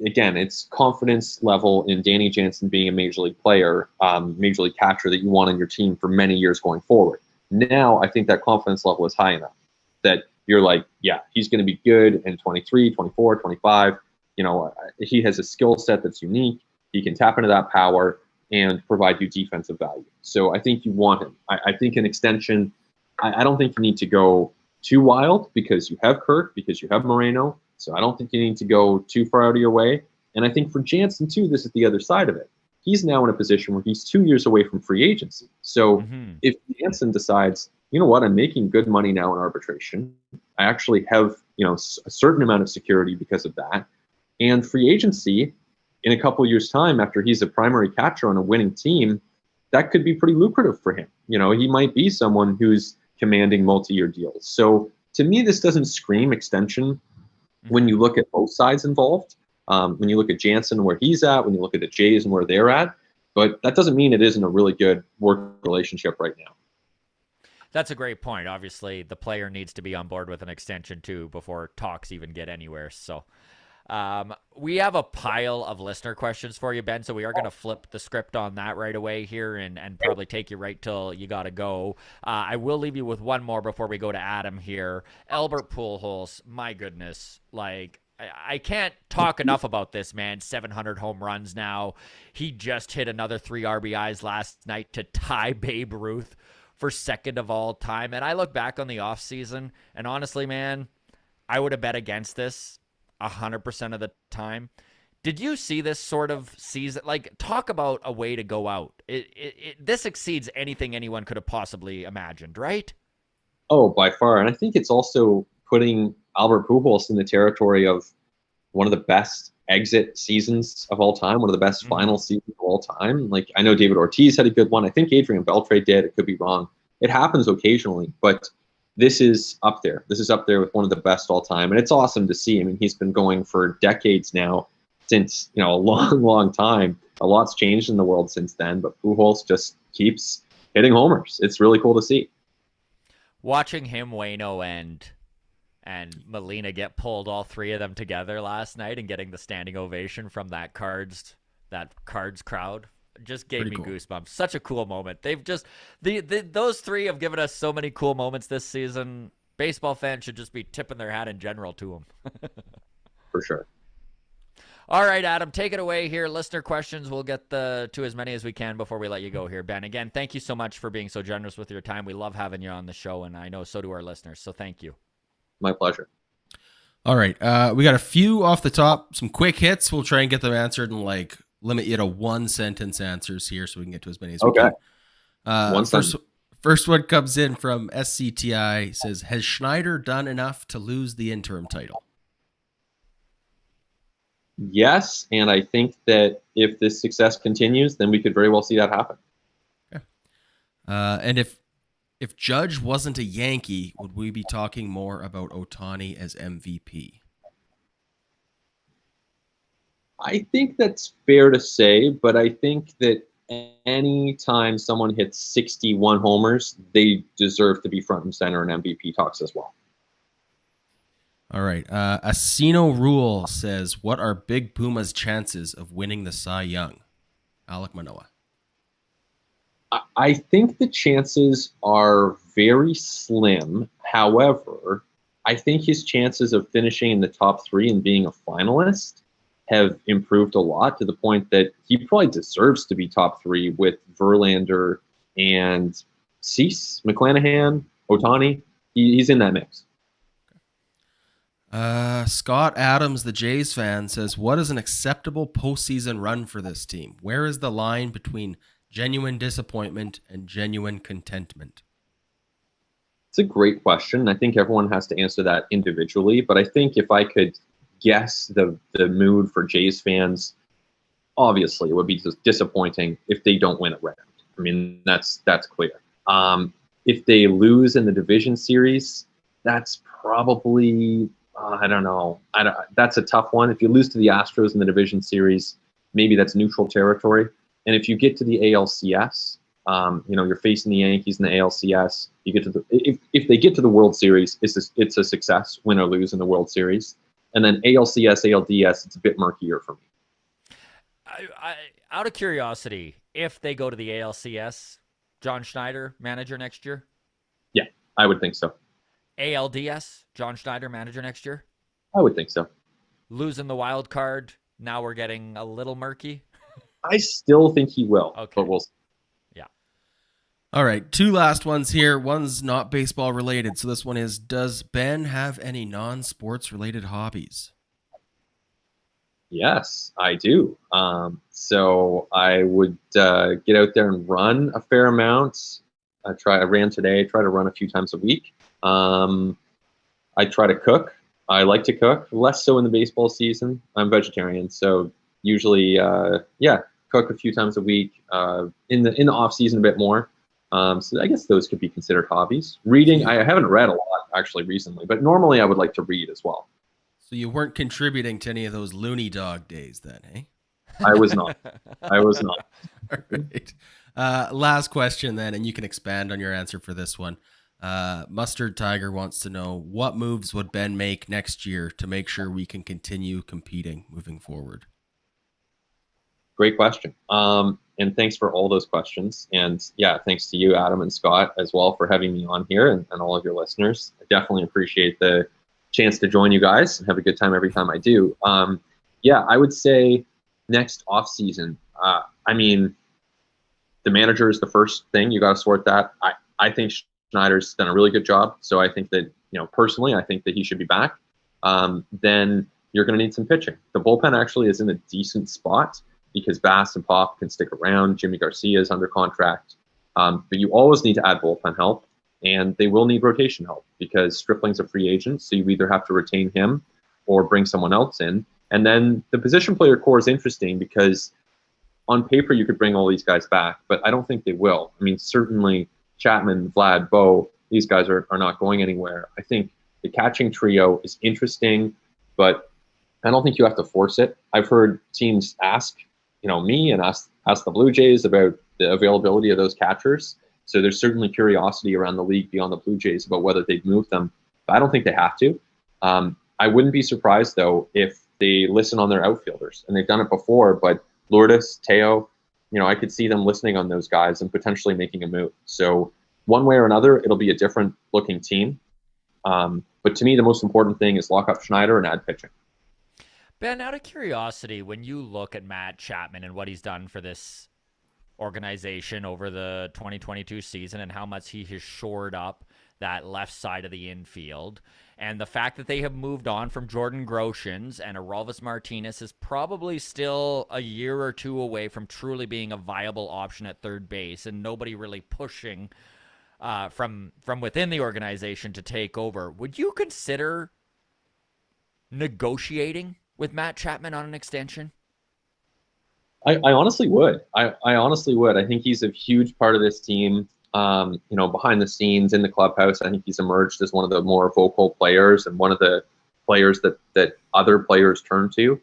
again, it's confidence level in Danny Jansen being a major league player, major league catcher that you want on your team for many years going forward. Now, I think that confidence level is high enough that you're like, yeah, he's going to be good in 23, 24, 25. He has a skill set that's unique. He can tap into that power and provide you defensive value. So I think you want him. I think an extension, I don't think you need to go too wild because you have Kirk, because you have Moreno. So I don't think you need to go too far out of your way. And I think for Jansen, too, this is the other side of it. He's now in a position where he's 2 years away from free agency. So if Jansen decides, you know what, I'm making good money now in arbitration. I actually have, a certain amount of security because of that. And free agency, in a couple of years' time, after he's a primary catcher on a winning team, that could be pretty lucrative for him. He might be someone who's commanding multi-year deals. So to me, this doesn't scream extension when you look at both sides involved. When you look at Jansen where he's at, when you look at the Jays and where they're at, but that doesn't mean it isn't a really good work relationship right now. That's a great point. Obviously, the player needs to be on board with an extension too before talks even get anywhere. So we have a pile of listener questions for you, Ben, so we are going to flip the script on that right away here and probably take you right till you got to go. I will leave you with one more before we go to Adam here. Albert Pujols, my goodness, I can't talk enough about this man. 700 home runs now. He just hit another 3 RBIs last night to tie Babe Ruth for second of all time. And I look back on the offseason, and honestly, man, I would have bet against this 100% of the time. Did you see this sort of season? Talk about a way to go out. This exceeds anything anyone could have possibly imagined, right? Oh, by far. And I think it's also putting Albert Pujols in the territory of one of the best exit seasons of all time, one of the best final seasons of all time. I know David Ortiz had a good one. I think Adrian Beltre did. It could be wrong. It happens occasionally, but this is up there. This is up there with one of the best all time. And it's awesome to see. I mean, he's been going for decades now, since, a long, long time. A lot's changed in the world since then, but Pujols just keeps hitting homers. It's really cool to see. Watching him, Waino, and Molina get pulled, all three of them together last night, and getting the standing ovation from that Cards crowd just gave me goosebumps. Such a cool moment. They've just those three have given us so many cool moments this season. Baseball fans should just be tipping their hat in general to them. For sure. All right, Adam, take it away here. Listener questions. We'll get to as many as we can before we let you go here, Ben. Again, thank you so much for being so generous with your time. We love having you on the show, and I know so do our listeners. So thank you. My pleasure. All right. We got a few off the top, some quick hits. We'll try and get them answered and limit you to 1-sentence answers here so we can get to as many as we can. First one comes in from SCTI. Says, has Schneider done enough to lose the interim title? Yes, and I think that if this success continues, then we could very well see that happen. Okay. And if Judge wasn't a Yankee, would we be talking more about Ohtani as MVP? I think that's fair to say, but I think that any time someone hits 61 homers, they deserve to be front and center in MVP talks as well. All right. Asino Rule says, what are Big Puma's chances of winning the Cy Young? Alek Manoah. I think the chances are very slim. However, I think his chances of finishing in the top 3 and being a finalist have improved a lot, to the point that he probably deserves to be top 3 with Verlander and Cease, McClanahan, Ohtani. He's in that mix. Scott Adams, the Jays fan, says, what is an acceptable postseason run for this team? Where is the line between genuine disappointment and genuine contentment? It's a great question. I think everyone has to answer that individually, but I think if I could guess the mood for Jays fans, obviously it would be disappointing if they don't win a round. I mean, that's clear. If they lose in the division series, that's probably I don't know. That's a tough one. If you lose to the Astros in the division series, maybe that's neutral territory. And if you get to the ALCS, you're facing the Yankees in the ALCS. You get to if they get to the World Series, it's a success, win or lose in the World Series. And then ALCS, ALDS, it's a bit murkier for me. Out of curiosity, if they go to the ALCS, John Schneider manager next year? Yeah, I would think so. ALDS, John Schneider manager next year? I would think so. Losing the wild card, now we're getting a little murky? I still think he will, okay. But we'll see. Yeah. All right, 2 last ones here. One's not baseball related. So this one is, does Ben have any non-sports related hobbies? Yes, I do. So I would get out there and run a fair amount. I ran today. I try to run a few times a week. I try to cook. I like to cook, less so in the baseball season. I'm vegetarian, so usually, cook a few times a week. In the off season, a bit more. So I guess those could be considered hobbies. Reading, I haven't read a lot actually recently, but normally I would like to read as well. So you weren't contributing to any of those loony dog days then, eh? I was not. All right. Last question then, and you can expand on your answer for this one. Mustard Tiger wants to know, what moves would Ben make next year to make sure we can continue competing moving forward? Great question. And thanks for all those questions. And yeah, thanks to you, Adam and Scott, as well, for having me on here, and all of your listeners. I definitely appreciate the chance to join you guys and have a good time every time I do. I would say next off season, the manager is the first thing. You got to sort that. I think Schneider's done a really good job. So I think that, personally, I think that he should be back. Then you're going to need some pitching. The bullpen actually is in a decent spot because Bass and Pop can stick around. Jimmy Garcia is under contract. But you always need to add bullpen help, and they will need rotation help because Stripling's a free agent. So you either have to retain him or bring someone else in. And then the position player core is interesting because on paper you could bring all these guys back, but I don't think they will. I mean, certainly Chapman, Vlad, Bo, these guys are not going anywhere. I think the catching trio is interesting, but I don't think you have to force it. I've heard teams ask, me and ask the Blue Jays about the availability of those catchers. So there's certainly curiosity around the league beyond the Blue Jays about whether they'd move them. But I don't think they have to. I wouldn't be surprised, though, if they listen on their outfielders. And they've done it before, but Lourdes, Teo, I could see them listening on those guys and potentially making a move. So one way or another, it'll be a different looking team. But to me, the most important thing is lock up Schneider and add pitching. Ben, out of curiosity, when you look at Matt Chapman and what he's done for this organization over the 2022 season and how much he has shored up that left side of the infield, and the fact that they have moved on from Jordan Groshans and Aroldis Martinez is probably still a year or two away from truly being a viable option at third base, and nobody really pushing from within the organization to take over, would you consider negotiating with Matt Chapman on an extension? I honestly would. I honestly would. I think he's a huge part of this team. Behind the scenes in the clubhouse, I think he's emerged as one of the more vocal players and one of the players that other players turn to.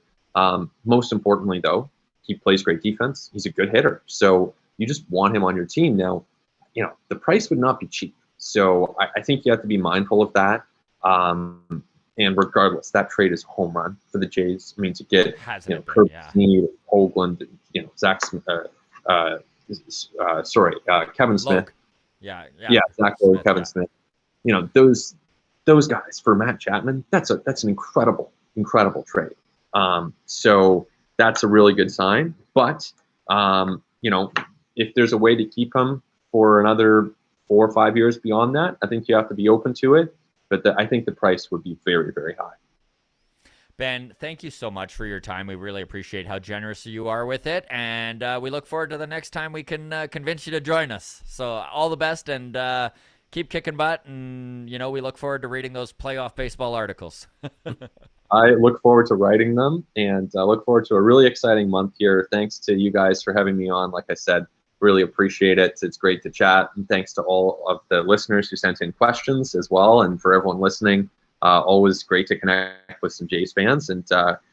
Most importantly, though, he plays great defense. He's a good hitter. So you just want him on your team. Now, the price would not be cheap. So I think you have to be mindful of that. And And regardless, that trade is a home run for the Jays. I mean, to get Hasn't it been? Kirby Yeah. Snead, Hoagland, Zach Smith, Kevin Smith. Logue. Yeah. Yeah, exactly. Smith, Kevin Smith. Those guys for Matt Chapman. That's an incredible trade. So that's a really good sign. But if there's a way to keep him for another 4 or 5 years beyond that, I think you have to be open to it. But I think the price would be very, very high. Ben, thank you so much for your time. We really appreciate how generous you are with it, and we look forward to the next time we can convince you to join us. So all the best, and keep kicking butt, and we look forward to reading those playoff baseball articles. I look forward to writing them, and I look forward to a really exciting month here. Thanks to you guys for having me on. Like I said, really appreciate it. It's great to chat, and thanks to all of the listeners who sent in questions as well, and for everyone listening. Always great to connect with some Jays fans, and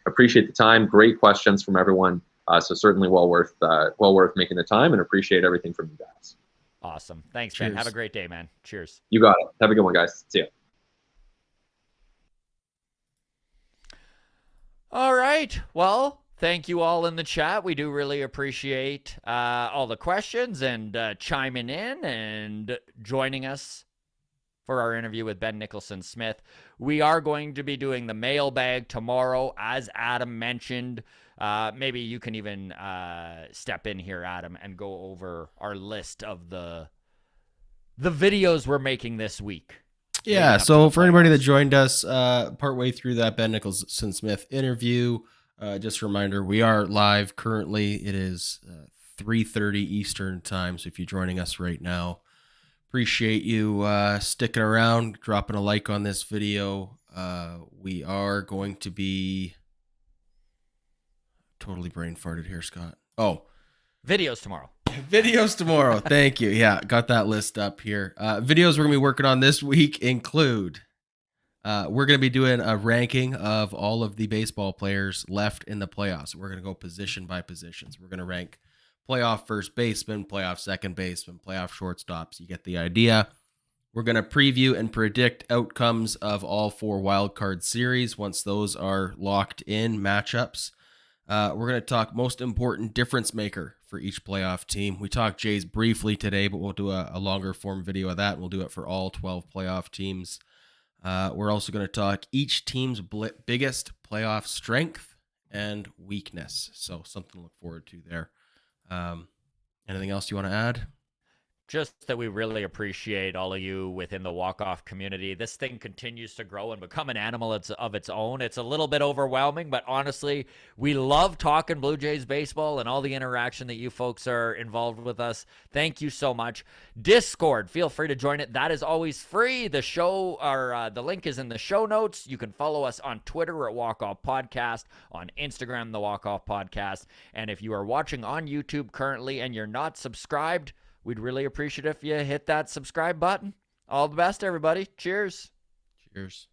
appreciate the time. Great questions from everyone. So certainly well worth making the time, and appreciate everything from you guys. Awesome. Thanks, Cheers. Ben. Have a great day, man. Cheers. You got it. Have a good one, guys. See ya. All right. Well, thank you all in the chat. We do really appreciate all the questions and chiming in and joining us for our interview with Ben Nicholson-Smith. We are going to be doing the mailbag tomorrow, as Adam mentioned. Maybe you can even step in here, Adam, and go over our list of the videos we're making this week. Yeah, so for anybody that joined us partway through that Ben Nicholson-Smith interview, just a reminder, we are live currently. It is 3:30 Eastern time, so if you're joining us right now, appreciate you sticking around, dropping a like on this video. We are going to be totally brain farted here, Scott. Oh, videos tomorrow. Videos tomorrow. Thank you. Yeah, got that list up here. Videos we're going to be working on this week include we're going to be doing a ranking of all of the baseball players left in the playoffs. We're going to go position by position. So we're going to rank playoff first baseman, playoff second baseman, playoff shortstops. You get the idea. We're going to preview and predict outcomes of all 4 wildcard series once those are locked in matchups. We're going to talk most important difference maker for each playoff team. We talked Jays briefly today, but we'll do a longer form video of that. We'll do it for all 12 playoff teams. We're also going to talk each team's biggest playoff strength and weakness. So something to look forward to there. Anything else you want to add? Just that we really appreciate all of you within the walk-off community. This thing continues to grow and become an animal of its own. It's a little bit overwhelming, but honestly, we love talking Blue Jays baseball and all the interaction that you folks are involved with us. Thank you so much. Discord, feel free to join it. That is always free. The show, or the link is in the show notes. You can follow us on Twitter at Walk Off Podcast, on Instagram, the Walk Off Podcast. And if you are watching on YouTube currently and you're not subscribed, we'd really appreciate if you hit that subscribe button. All the best, everybody. Cheers. Cheers.